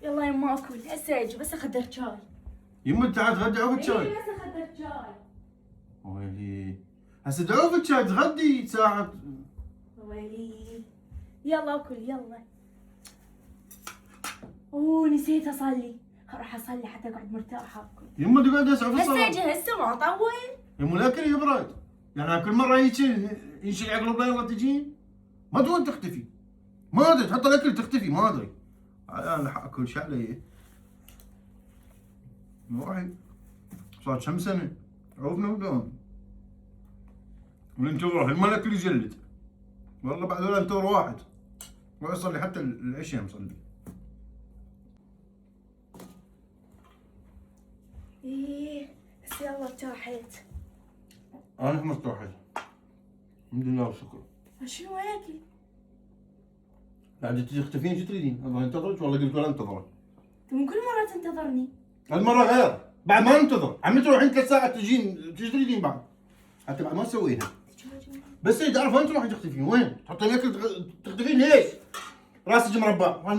يلا يما اكل هسه اجي بس اخدر شاي. يما تعال تغدي عوف الشاي. اي بس اخدر شاي. ويلي هسه عوف الشاي تغدي ساعة. ويلي يلا اكل يلا. اوه نسيت اصلي، راح اصلي حتى اقعد مرتاحه اكل. يما تقعد اسعى في هسه الصلاة. اجي هسه ما اطول. يما الاكل يبرد. يعني كل مرة يشيل عقله يلا تجين. ما تقول تختفي. ما ادري تحط الاكل تختفي ما ادري. انا حاكل شو علي؟ واحد صار كم سنة عوفنا ودون وننتظره ما الاكل يجلد. والله بعد ولا انتظر واحد ويصلي حتى العشاء مصلي. ايه بس يلا ارتاحت. انا مرتاح الحمد لله والشكر. شنو هيك؟ بعد تختفين شو تريدين؟ ابغى انتظرك والله قلت ولا انتظرك. انت من كل مره تنتظرني. هالمرة غير بعد ما ننتظر عم تروحين 3 ساعات تجين شو تريدين بعد؟ حتى بعد ما سوينا بس تعرف وين تروحين تختفين وين؟ تحطين اكل تختفين ليش؟ راسك مربع